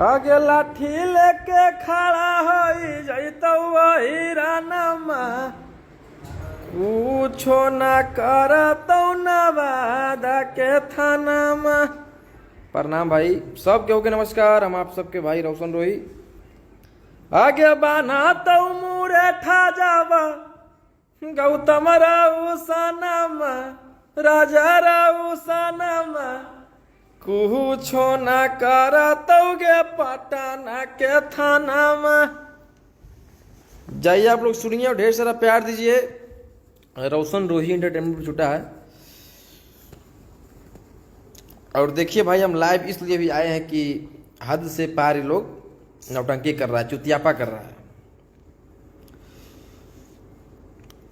आगे लाठी लेके खड़ा होई जैतो वही रानमा, कुछो ना करतो नवादा के थानामा। प्रणाम भाई सब केहू के नमस्कार। हम आप सबके भाई रोशन रोही। आगे बाना तो मुरे ठा जावा गौतम राऊ सनमा, राजा राऊ सनमा, कुछो ना करतोगे पटना के थाना में। जाइए आप लोग सुनिए और ढेर सारा प्यार दीजिए। रोशन रोही एंटरटेनमेंट छुटा है। और देखिए भाई, हम लाइव इसलिए भी आए हैं कि हद से पार ये लोग नौटंकी कर रहा है, चुतियापा कर रहा है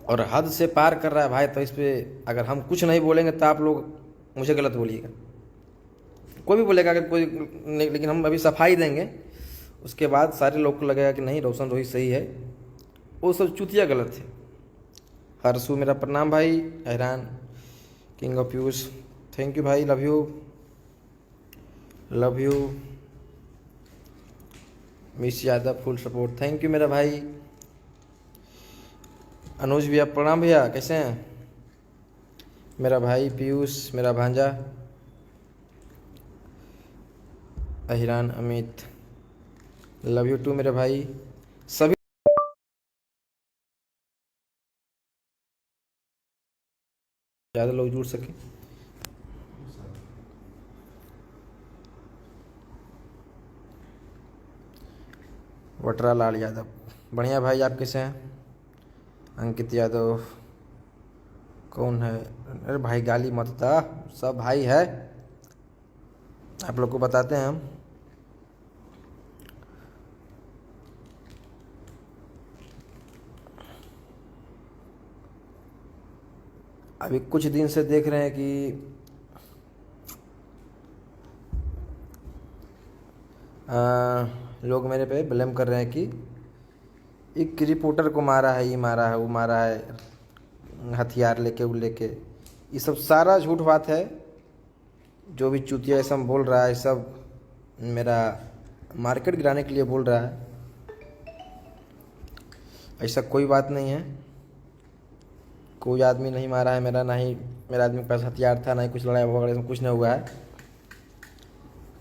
और हद से पार कर रहा है भाई। तो इस पे अगर हम कुछ नहीं बोलेंगे तो आप लोग मुझे गलत बोलिएगा। कोई भी बोलेगा अगर कोई नहीं, लेकिन हम अभी सफाई देंगे, उसके बाद सारे लोग को लगेगा कि नहीं रोशन रोही सही है, वो सब चुतिया गलत है। हर्षू मेरा प्रणाम भाई। हैरान king of views, thank you भाई, love you love you. Miss Yadav full support, thank you मेरा भाई। अनुज भैया प्रणाम भैया, कैसे हैं मेरा भाई। पीयूष मेरा भांजा। अहिरान अमित, लव यू टू मेरे भाई। सभी ज़्यादा लोग जुड़ सके। वटरा लाल यादव, बढ़िया भाई, आप कैसे हैं। अंकित यादव कौन है। अरे भाई गाली मत था, सब भाई है, आप लोग को बताते हैं हम। अभी कुछ दिन से देख रहे हैं कि लोग मेरे पे ब्लेम कर रहे हैं कि एक रिपोर्टर को मारा है, ये मारा है, वो मारा है, हथियार लेके वो लेके। ये सब सारा झूठ बात है। जो भी चुतिया ऐसा बोल रहा है, सब मेरा मार्केट गिराने के लिए बोल रहा है। ऐसा कोई बात नहीं है। कोई आदमी नहीं मारा है मेरा, ना ही मेरा आदमी के पास हथियार था, ना ही कुछ लड़ाई वगैरह, कुछ नहीं हुआ है।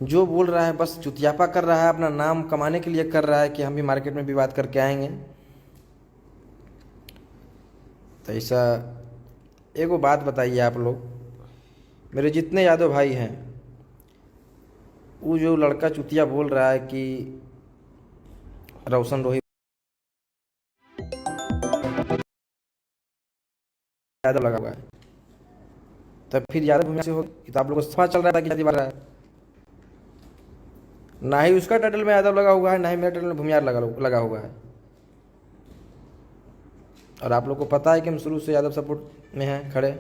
जो बोल रहा है बस चुतियापा कर रहा है, अपना नाम कमाने के लिए कर रहा है कि हम भी मार्केट में विवाद करके आएंगे। तो ऐसा एगो बात बताइए आप लोग, मेरे जितने यादव भाई हैं, वो जो लड़का चुतिया बोल रहा है कि रोशन रोही यादव लगा हुआ है, तब फिर यादव भूमिया से हो तो आप लोगों को पता चल रहा था कि जाति बार रहा है। ना ही उसका टाइटल में यादव लगा हुआ है, ना ही मेरा टाइटल में भूमियार लगा हुआ है। और आप लोग को पता है कि हम शुरू से यादव सपोर्ट में हैं खड़े।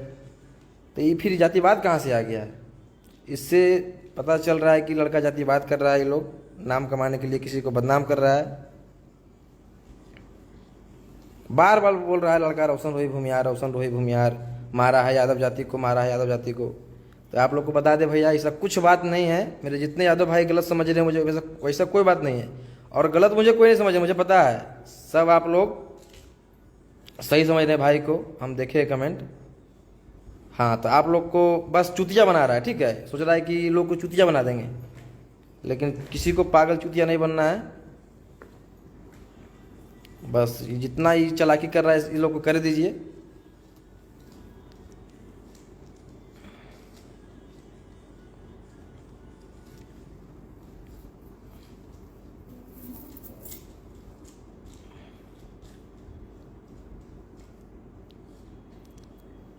तो ये फिर जातिवाद कहाँ से आ गया है। इससे पता चल रहा है कि लड़का जातिवाद कर रहा है। ये लोग नाम कमाने के लिए किसी को बदनाम कर रहा है। बार बार बोल रहा है लड़का रोशन रोही भूमियार, रोशन रोही भूमियार, मारा है यादव जाति को, मारा है यादव जाति को। तो आप लोग को बता दे भैया, ऐसा कुछ बात नहीं है। मेरे जितने यादव भाई गलत समझ रहे हैं मुझे, वैसा कोई बात नहीं है। और गलत मुझे कोई नहीं समझ रहे, मुझे पता है सब आप लोग सही समझ रहे हैं भाई को। हम देखे कमेंट। हाँ, तो आप लोग को बस चुतिया बना रहा है, ठीक है। सोच रहा है कि लोग को चुतिया बना देंगे, लेकिन किसी को पागल चुतिया नहीं बनना है। बस जितना ही चालाकी कर रहा है इस लोग को कर दीजिए।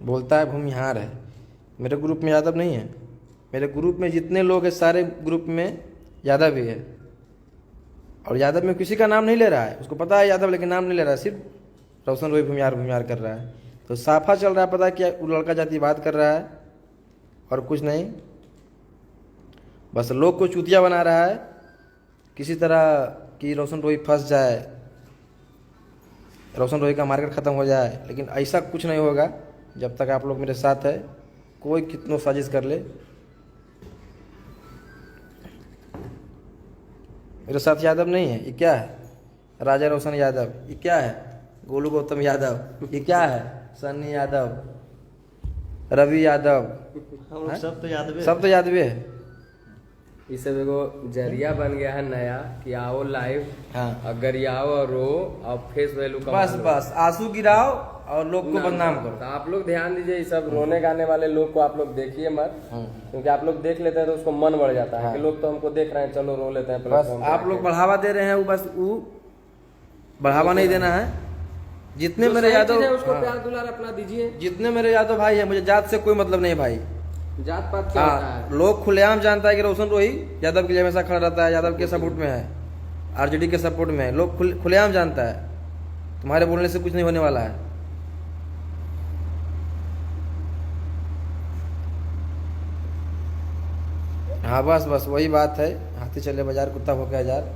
बोलता है भूमिहार है। मेरे ग्रुप में यादव नहीं है। मेरे ग्रुप में जितने लोग हैं सारे ग्रुप में यादव ही है। और यादव में किसी का नाम नहीं ले रहा है, उसको पता है यादव, लेकिन नाम नहीं ले रहा है, सिर्फ रोशन रोही भूमियार भूमियार कर रहा है। तो साफा चल रहा है, पता है क्या वो लड़का जातिवाद कर रहा है और कुछ नहीं। बस लोग को चूतिया बना रहा है किसी तरह कि रोशन रोही फंस जाए, रोशन रोही का मार्केट ख़त्म हो जाए। लेकिन ऐसा कुछ नहीं होगा जब तक आप लोग मेरे साथ है। कोई कितनों साजिश कर ले, मेरे साथ यादव नहीं है, ये क्या है? राजा रोशन यादव, ये क्या है? गोलू गौतम यादव, ये क्या है? सन्नी यादव, रवि यादव, हम लोग सब तो यादव सब तो यादव है। ये सब एगो जरिया बन गया है नया कि आओ लाइव, हाँ अगर आओ और रो और फेस वैल्यू कम बस बस आंसू गिराओ और लोग को बदनाम करो। तो आप लोग ध्यान दीजिए, ये सब रोने गाने वाले लोग को आप लोग देखिए मत, क्योंकि आप लोग देख लेते हैं तो उसको मन बढ़ जाता है कि लोग तो हमको देख रहे हैं, चलो रो लेते हैं बस प्लेटफॉर्म पे आप लोग आके। बढ़ावा दे रहे हैं, वो बस वो बढ़ावा नहीं देना है। जितने जो मेरे सही यादव चीज़ है, उसको हाँ, प्यार दुलार अपना दीजिए। जितने मेरे यादव भाई है, मुझे जात से कोई मतलब नहीं है भाई। जात पात क्या होता हाँ, है? लोग खुलेआम जानता है कि रोशन रोही यादव के लिए हमेशा खड़ा रहता है, यादव के सपोर्ट में है, आरजेडी के सपोर्ट में है, लोग खुलेआम जानता है। तुम्हारे बोलने से कुछ नहीं होने वाला है। हाँ बस बस वही बात है, हाथी चले बाजार कुत्ता भौंके हजार।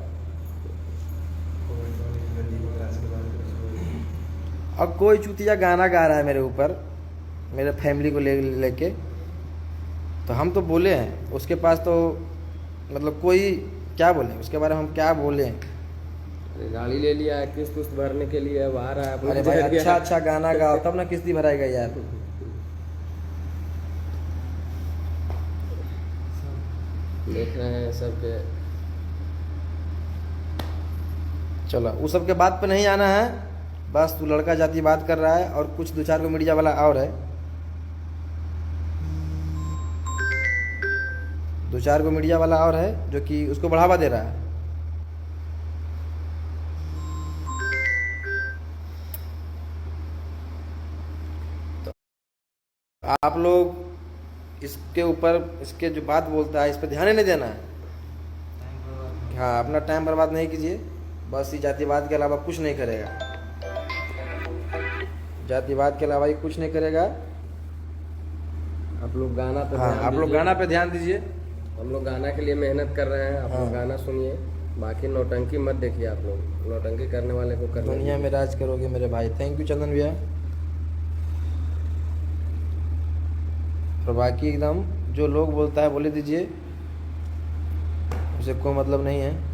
अब कोई चूतिया गाना गा रहा है मेरे ऊपर, मेरे फैमिली को लेके, तो हम तो बोले हैं उसके पास, तो मतलब कोई क्या बोले उसके बारे में, हम क्या बोले? अरे गाड़ी ले लिया है, किस्त उस्त भरने के लिए अब आ रहा है अपना अरे भाई जरिया। अच्छा अच्छा गाना गाओ तब ना किस्ती भराएगा यार। देख रहे हैं सबके। चलो उस सब के बात पे नहीं आना है, बस तू लड़का जाति बात कर रहा है और कुछ दो चार को मीडिया वाला और है, दो चार को मीडिया वाला और है जो कि उसको बढ़ावा दे रहा है। तो आप लोग इसके ऊपर, इसके जो बात बोलता है इस पर ध्यान ही नहीं देना है। हाँ अपना टाइम बर्बाद नहीं कीजिए, बस ये जातिवाद के अलावा कुछ नहीं करेगा, जातिवाद के अलावा ये कुछ नहीं करेगा। आप लोग गाना पे हाँ ध्यान आप लोग दीजिए। गाना पे ध्यान दीजिए। हम लोग गाना के लिए मेहनत कर रहे हैं, आप लोग हाँ। गाना सुनिए, बाकी नौटंकी मत देखिए। आप लोग नौटंकी करने वाले को करने दुनिया में राज करोगे मेरे भाई। थैंक यू चंदन भैया। और बाकी एकदम जो लोग बोलता है बोले दीजिए, उसे कोई मतलब नहीं है।